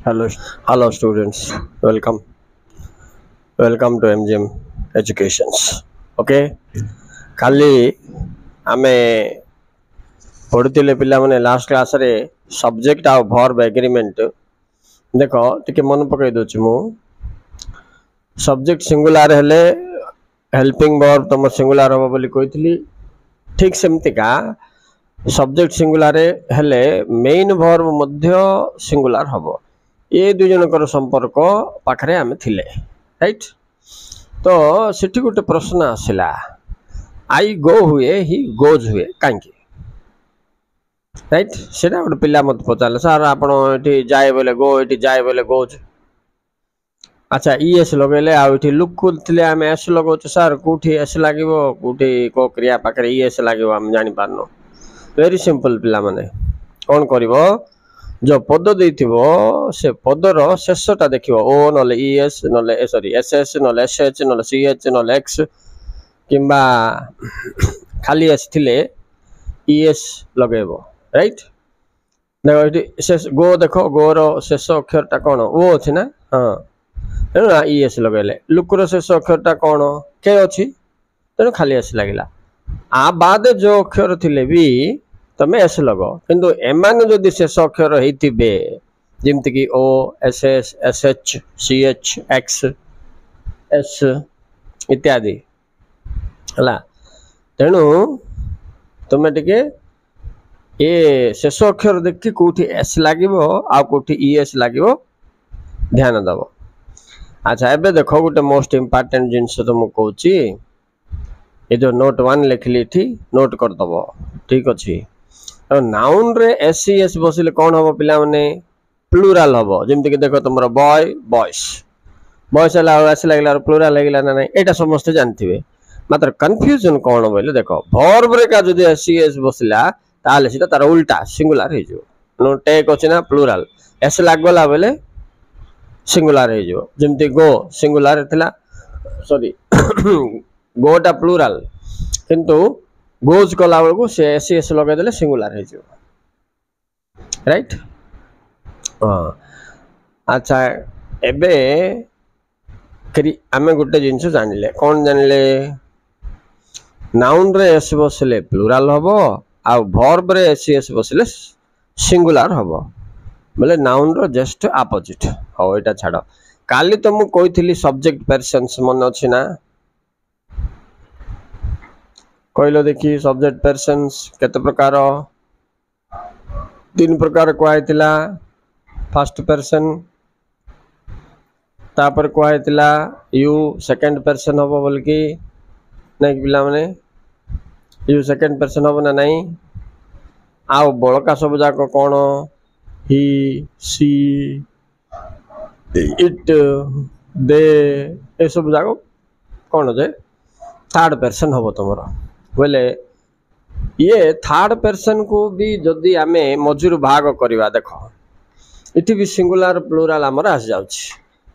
Hello, hello students. Welcome to MGM Educations. Okay. କାଲି ଆମେ ପଢୁଥିଲେ ପିଲାମାନେ ଲାଷ୍ଟ କ୍ଲାସରେ ସବଜେକ୍ଟ ଆଉ ଭର୍ବ ଏଗ୍ରିମେଣ୍ଟ ଦେଖ ଟିକେ ମନେ ପକାଇ ଦଉଛି ମୁଁ ସବଜେକ୍ଟ ସିଙ୍ଗୁଲାର ହେଲେ ହେଲ୍ପିଂ ଭର୍ବ ତମ ସିଙ୍ଗୁଲାର ହବ ବୋଲି କହିଥିଲି ଠିକ ସେମିତିକା ସବଜେକ୍ଟ ସିଙ୍ଗୁଲାର ହେଲେ ମେନ୍ ଭର୍ବ ମଧ୍ୟ ସିଙ୍ଗୁଲାର ହବ ଏ ଦୁଇ ଜଣଙ୍କର ସମ୍ପର୍କ ପାଖରେ ଆମେ ଥିଲେ ରାଇଟ ତ ସେଠି ଗୋଟେ ପ୍ରଶ୍ନ ଆସିଲା आई गो हुए ही गोज हुए कहीं राइट सेटा गोटे पिला मत पचारे सार आपण ये जाए बोले गो ये जाए बोले गोज अच्छा इएस लगेले आउठी लुक करथिले आम एस लगाउछु सार कोठी एस लागिवो कोठी को क्रिया पाखरे इएस लागिवो हम जानि पारनो वेरी सिंपल पिला माने कोन करिवो जो पद देथिवो से पदर शेषटा देखिवो ओ नले इएस नले सॉरी एसएस नले एसएच नले सीएच नले एक्स किंबा खाली आसथिले इएस लगेबो राइट देखो एटी शेष गो देखो गो रो शेष अक्षरटा कोन ओ अछि ना हां तेणु इएस लगेले लुकर शेष अक्षरटा कोन के अछि तेणु खाली एस लागिला आ बाद जो अक्षर थिले भी तमे एस लगो किंतु एमान जदि शेष अक्षर हेतिबे जेमति कि O S S S H C H X S इत्यादि हला तेणु तुम टिके ए शेष अक्षर देखि कोठी एस लागिवो आ कोठी ईएस लागिवो ध्यान दबो अच्छा एबे देखो गोटे मोस्ट इंपोर्टेंट जिंस तुम कहूची ये जो नोट 1 लिखली थी नोट कर दबो ठीक अछि नाउन रे एससीएस बसिले कोन हबो पिला माने प्लुरल हबो जेमति कि देखो तुमरो बॉय बॉयज बॉयज ला एस लागिला प्लुरल लागिला ना नहीं एटा समस्त जानथिबे मात्र कंफ्यूजन कोन बोले देखो वर्ब रे का जदि एससीएस बसला ताले सिटा तार उल्टा सिंगुलर हे जो नो टेक अछि ना प्लुरल एस लागला बोले सिंगुलर हे जो जेमति गो सिंगुलर थिला सॉरी गोटा प्लुरल किंतु गोज कला बेलू से एससीएस लगे देले सिंगुलर हे जो राइट अच्छा एबे आमे गोटे जिंस जानिले कोन जानिले नाउन रे एस बसले प्लुरल हबो आ वर्ब रे एससीएस बसले सिंगुलर हबो बोले नाउन रो जस्ट अपोजिट हो एटा छाडो काली तो मु कहिथिली सब्जेक्ट पर्सन्स मन अछि ना कहलो देखि सब्जेक्ट पर्सन्स केते प्रकार तीन प्रकार कहैतिला फर्स्ट पर्सन तापर कहैतिला यू सेकंड पर्सन हबो बोल की नहीं पिला माने यू सेकंड पर्सन हबो ना नहीं आ बळका सब जाक कोन ही सी इट दे ए सब जाक कोन जे थर्ड पर्सन हबो तमरो बोले ये थर्ड पर्सन को भी जदि आमे मजूर भाग करवा देखो इति भी सिंगुलर प्लुरल हमर आस जाउछि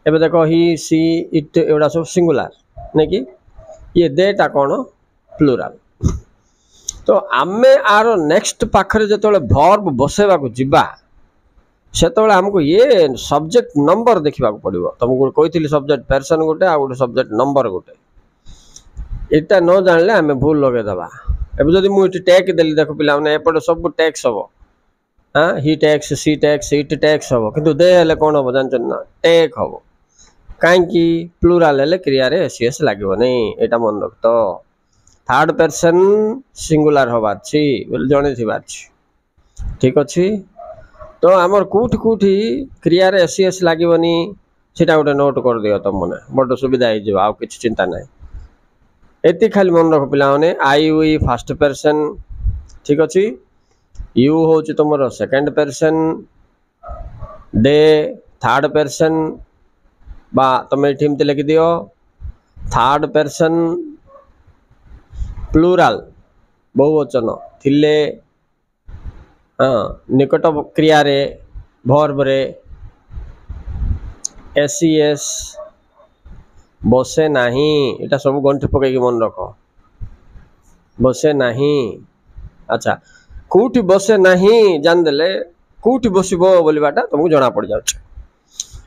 एबे देखो ही सी इट एडा सब सिंगुलर नै कि ये देटा कोन प्लुरल तो आमे आरो नेक्स्ट पाखरे जतोले वर्ब बसेबा को जिबा सेतोले हमको ये सब्जेक्ट नंबर देखिबा को पड़िबो तुमको कहिथिली सब्जेक्ट पर्सन गोटे आ गोटे सब्जेक्ट नंबर गोटे एटा न जानले हमें भूल लगे दबा एबे जदि मु इट टैग देली देखो पिला माने एपड सब टैक्स हबो हां he takes she takes it takes हबो किंतु दे हेले कोन हबो जानचन ना टैग हबो काई की प्लुरल हेले क्रिया रे एसएस लागिबो नै एटा मन रखतो थर्ड पर्सन सिंगुलर होबा छी बोल जणे थिबा छी ठीक अछि तो हमर कोठी क्रिया रे एसएस लागिबोनी सेटा गोटे नोट कर दियो त मने बड सुविधा हे जो आ किछ चिंता नै एति खाली मन रख पिला माने आई वी फर्स्ट पर्सन ठीक अछि यू होची तमरो सेकंड पर्सन दे थर्ड पर्सन बा तमे टीम ते लिख दियो थर्ड पर्सन प्लुरल बहुवचन थिले निकट क्रिया रे वर्ब रे एससीएस बसे नाही एटा सब गंठ पके मन रख बसे नाही अच्छा कोठी बसे नाही जान देले कोठी बसिबो बोलिबाटा तुमको जना पड़ जाउछ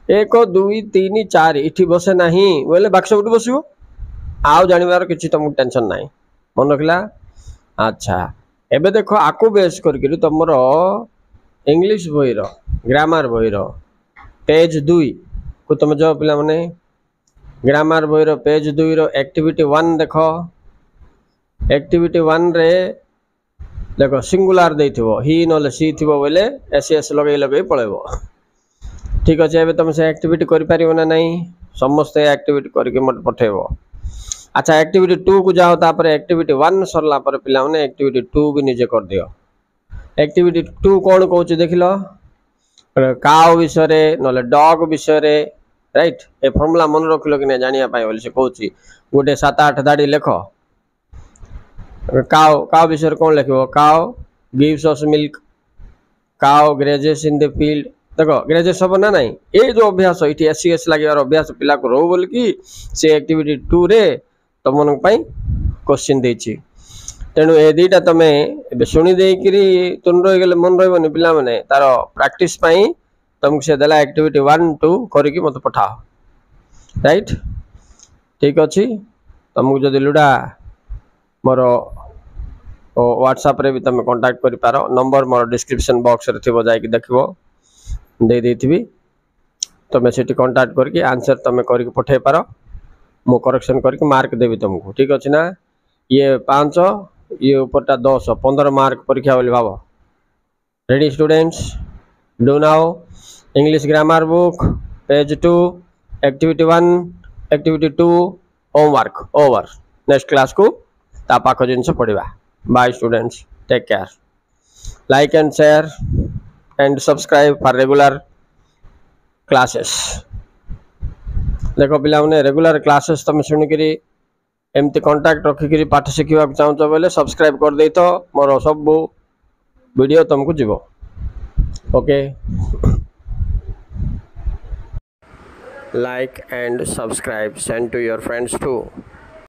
1 2 3 4 इठी बसे नहीं बोले बाकी सब बसो आउ जानवर किसी तुमको टेंशन ना मन रखला। अच्छा एबे देखो आकु बेस करके तुमर इंग्लिश बहीर ग्रामर बहीर पेज 2 को तुम जो पिला माने ग्रामर बहीर पेज 2 रो एक्टिविटी 1 देखो एक्टिविटी 1 रे देखो सिंगुलर देथिबो ही नले सी थिबो बोले एस लगे लगे पळेबो। ठीक अच्छे एबे तुम से एक्टिविटी करि परिबो ना नहीं समस्त एक्टिविटी करके मत पठेबो। अच्छा एक्टिविटी 2 को जाओ तापर एक्टिविटी 1 सरला पर पिला माने एक्टिविटी 2 भी निजे कर दियो। एक्टिविटी 2 कोन कहूछ देखिलो काउ विषय रे नले डॉग विषय रे राइट ए फार्मूला मन रखिलो कि नै जानिया पाए बोले से कहूची गोटे 7 8 दाडी लेखो काउ काउ विषय कौन लिखो cow gives us milk cow grazes in the field देखो ग्रेजेस सब ना नहीं ये जो अभ्यास ये एससीएस लगे अभ्यास पिला को रो बोल कि से एक्टिविटी 2 रे तुम क्वेश्चन देछि तेणु ए दुईटा तुम शुणी देकरी तुम रहीगले मन रही पिला माने तार प्रैक्टिस पाई तुमको से देला एक्टिविटी 1 2 करके मत पठाओ राइट। ठीक अच्छे तुमको जदि लुड़ा मोर व्हाट्सएप रे भी तुम कांटेक्ट करि पारो नंबर मोर डिस्क्रिप्शन बॉक्स रे थिबो जाई कि देखबो दे देथिबी तुम सेठी कांटेक्ट करके आंसर तुम करके पठे पारो मो करेक्शन करके मार्क देबी तुमको। ठीक अछि ना ये 5 ये ऊपरटा 10 15 मार्क परीक्षा बोली भाव। Ready students do now English grammar book page 2 activity 1 activity 2 homework over next class को ता पाख जिनस पढ़ा। Bye students take care like and share and subscribe for regular classes. देखो पिला माने रेगुलर क्लासेस तुम शुणिकी एमती कांटेक्ट रखिकी पाठ शिखा चाहूँ बोले सब्सक्राइब कर दे तो मोर सब वीडियो तुमको जीवो। Okay like and subscribe, send to your friends too.